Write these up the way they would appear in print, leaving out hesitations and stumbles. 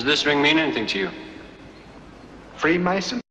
Does this ring mean anything to you? Freemason?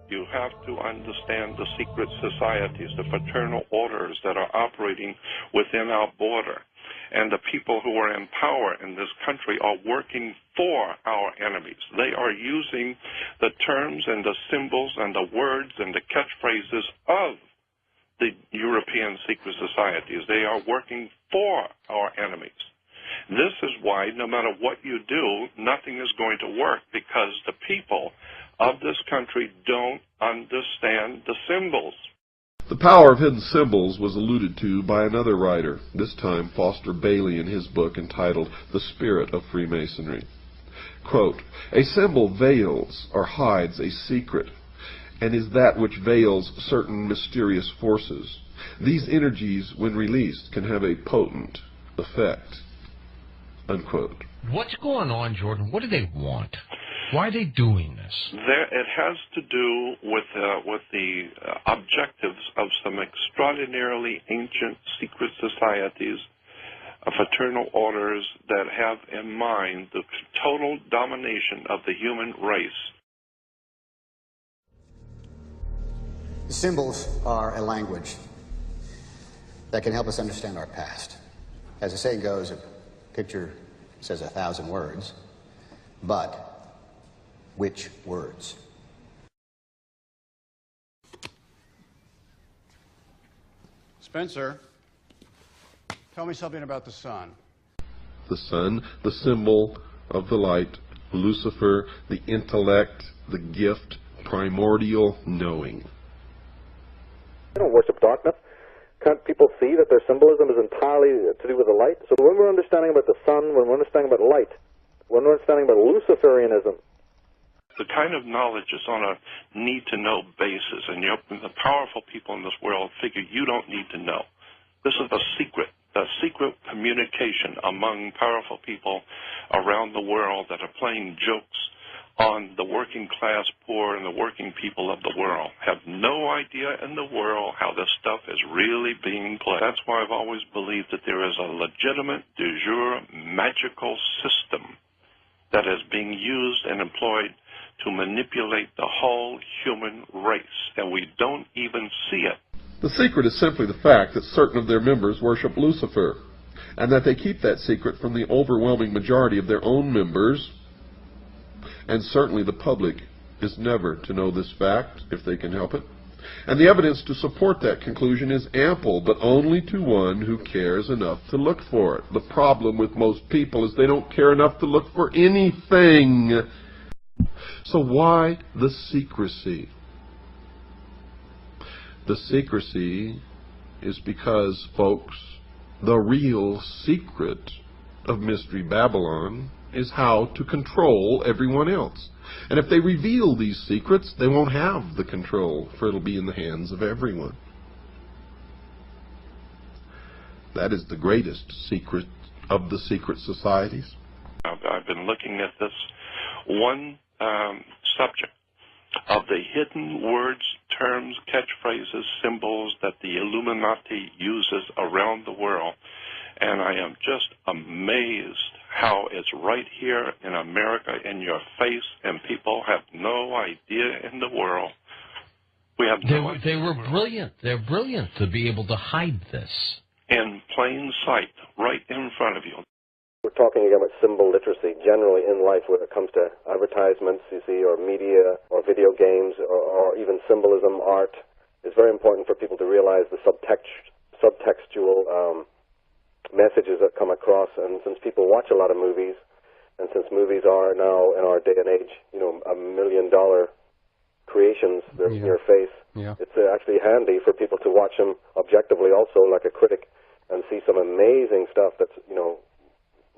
You have to understand the secret societies, the fraternal orders that are operating within our border. And the people who are in power in this country are working for our enemies. They are using the terms and the symbols and the words and the catchphrases of the European secret societies. They are working for our enemies. This is why no matter what you do, nothing is going to work, because the people of this country don't understand the symbols. The power of hidden symbols was alluded to by another writer, this time Foster Bailey, in his book entitled The Spirit of Freemasonry. Quote, "A symbol veils or hides a secret, and is that which veils certain mysterious forces. These energies, when released, can have a potent effect." Unquote. What's going on, Jordan? What do they want? Why are they doing this? It has to do with the objectives of some extraordinarily ancient secret societies, fraternal orders that have in mind the total domination of the human race. Symbols are a language that can help us understand our past. As the saying goes, a picture says 1,000 words, but which words? Spencer, tell me something about the sun. The sun, the symbol of the light, Lucifer, the intellect, the gift, primordial knowing. They don't worship darkness. Can't people see that their symbolism is entirely to do with the light? So when we're understanding about the sun, when we're understanding about light, when we're understanding about Luciferianism, the kind of knowledge is on a need-to-know basis, and the powerful people in this world figure you don't need to know. This is the secret communication among powerful people around the world that are playing jokes on the working class poor and the working people of the world. Have no idea in the world how this stuff is really being played. That's why I've always believed that there is a legitimate, de jure, magical system that is being used and employed to manipulate the whole human race, and we don't even see it. The secret is simply the fact that certain of their members worship Lucifer, and that they keep that secret from the overwhelming majority of their own members, and certainly the public is never to know this fact if they can help it. And the evidence to support that conclusion is ample, but only to one who cares enough to look for it. The problem with most people is they don't care enough to look for anything. So why the secrecy? The secrecy is because, folks, the real secret of Mystery Babylon is how to control everyone else. And if they reveal these secrets, they won't have the control, for it'll be in the hands of everyone. That is the greatest secret of the secret societies. I've been looking at this one subject of the hidden words, terms, catchphrases, symbols that the Illuminati uses around the world, and I am just amazed how it's right here in America in your face, and people have no idea in the world. We have no idea. They were brilliant. They're brilliant to be able to hide this. In plain sight, right in front of you. We're talking again about symbol literacy generally in life when it comes to advertisements, you see, or media, or video games, or even symbolism, art. It's very important for people to realize the subtextual messages that come across. And since people watch a lot of movies, and since movies are now, in our day and age, you know, $1 million creations, they're in your face, it's actually handy for people to watch them objectively also, like a critic, and see some amazing stuff that's, you know,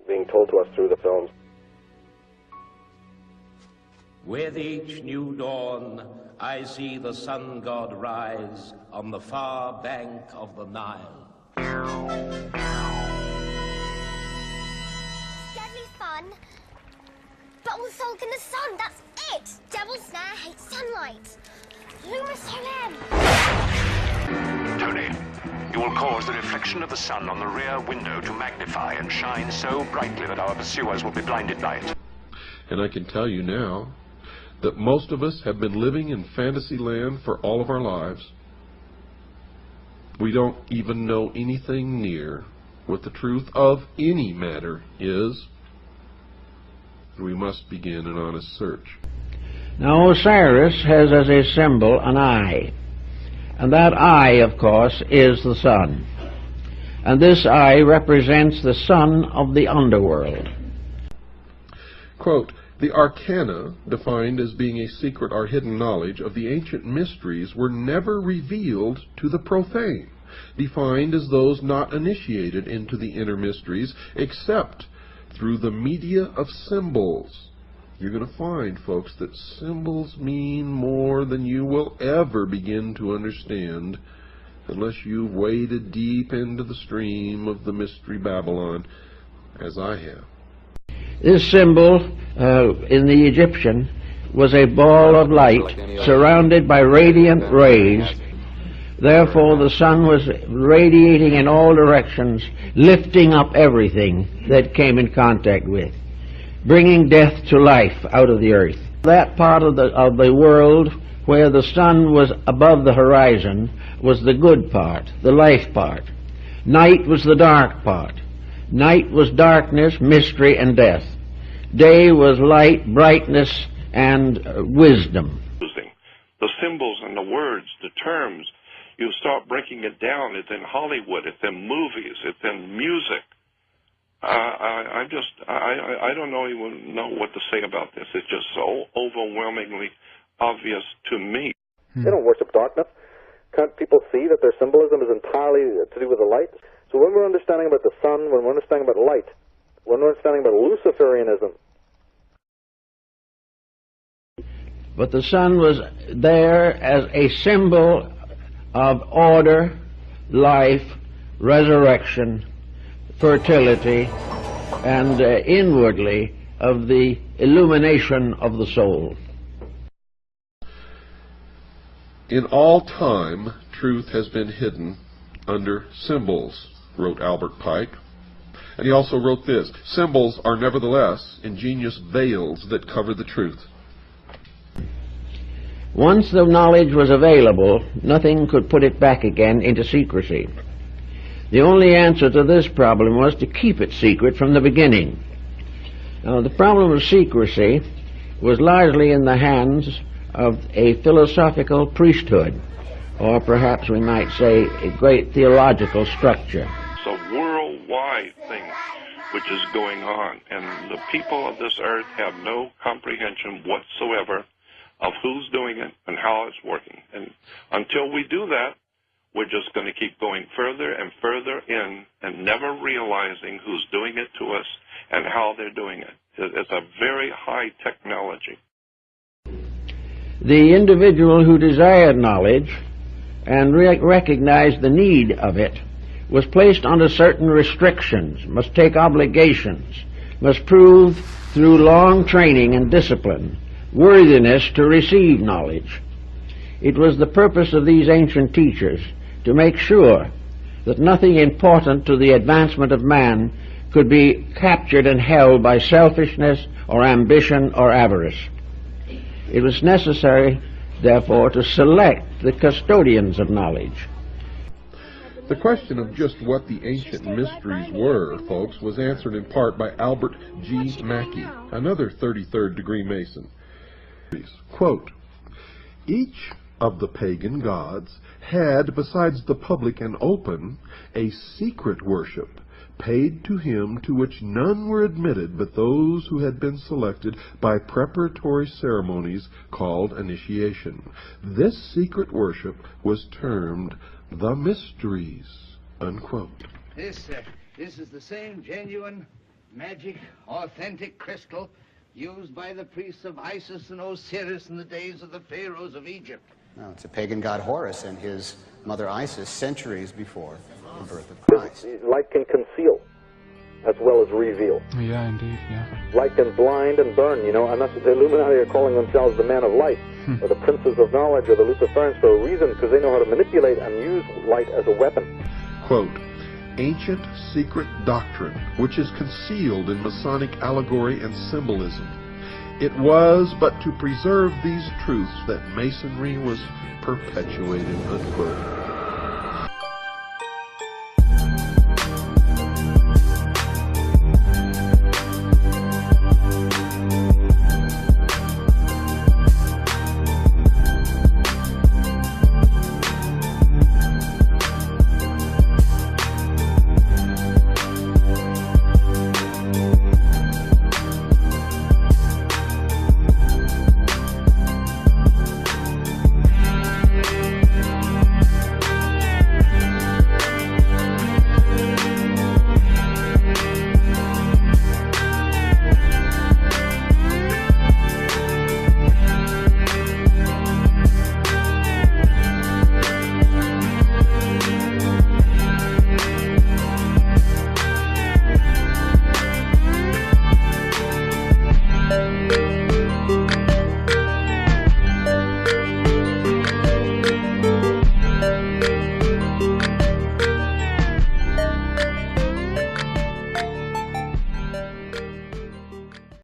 being told to us through the films. With each new dawn, I see the sun god rise on the far bank of the Nile. Deadly fun, but all sulk in the sun, that's it! Devil Snare hates sunlight. Luma Solem! Tony, you will cause the reflection of the sun on the rear window to magnify and shine so brightly that our pursuers will be blinded by it. And I can tell you now that most of us have been living in fantasy land for all of our lives. We don't even know anything near what the truth of any matter is. We must begin an honest search. Now Osiris has as a symbol an eye. And that eye, of course, is the sun. And this eye represents the sun of the underworld. Quote, the arcana, defined as being a secret or hidden knowledge of the ancient mysteries, were never revealed to the profane, defined as those not initiated into the inner mysteries, except through the media of symbols. You're going to find, folks, that symbols mean more than you will ever begin to understand unless you've waded deep into the stream of the Mystery Babylon, as I have. This symbol in the Egyptian was a ball of light surrounded by radiant rays. Therefore, the sun was radiating in all directions, lifting up everything that came in contact with, bringing death to life out of the earth. That part of the world where the sun was above the horizon was the good part, the life part. Night was the dark part. Night was darkness, mystery, and death. Day was light, brightness, and wisdom. The symbols and the words, the terms, you start breaking it down. It's in Hollywood, it's in movies, it's in music. I don't even know what to say about this. It's just so overwhelmingly obvious to me. They don't worship darkness. Can't people see that their symbolism is entirely to do with the light? So when we're understanding about the sun, when we're understanding about light, when we're understanding about Luciferianism. But the sun was there as a symbol of order, life, resurrection, fertility, and inwardly of the illumination of the soul. In all time, truth has been hidden under symbols, wrote Albert Pike. And he also wrote this: symbols are nevertheless ingenious veils that cover the truth. Once the knowledge was available, nothing could put it back again into secrecy. The only answer to this problem was to keep it secret from the beginning. Now, the problem of secrecy was largely in the hands of a philosophical priesthood, or perhaps we might say a great theological structure. It's a worldwide thing which is going on, and the people of this earth have no comprehension whatsoever of who's doing it and how it's working. And until we do that, we're just going to keep going further and further in and never realizing who's doing it to us and how they're doing it. It's a very high technology. The individual who desired knowledge and recognized the need of it was placed under certain restrictions, must take obligations, must prove through long training and discipline worthiness to receive knowledge. It was the purpose of these ancient teachers to make sure that nothing important to the advancement of man could be captured and held by selfishness or ambition or avarice. It was necessary, therefore, to select the custodians of knowledge. The question of just what the ancient mysteries were, folks, was answered in part by Albert G. Mackey, another 33rd degree Mason. Quote, each of the pagan gods had, besides the public and open, a secret worship paid to him, to which none were admitted but those who had been selected by preparatory ceremonies called initiation. This secret worship was termed the mysteries, unquote. This is the same genuine, magic, authentic crystal used by the priests of Isis and Osiris in the days of the pharaohs of Egypt. No, it's a pagan god Horus and his mother Isis centuries before the birth of Christ. Light can conceal as well as reveal. Yeah, indeed, yeah. Light can blind and burn, you know, and that's what the Illuminati are calling themselves, the men of light, or the princes of knowledge, or the Luciferians, for a reason, because they know how to manipulate and use light as a weapon. Quote, ancient secret doctrine, which is concealed in Masonic allegory and symbolism. It was but to preserve these truths that Masonry was perpetuated, unquote.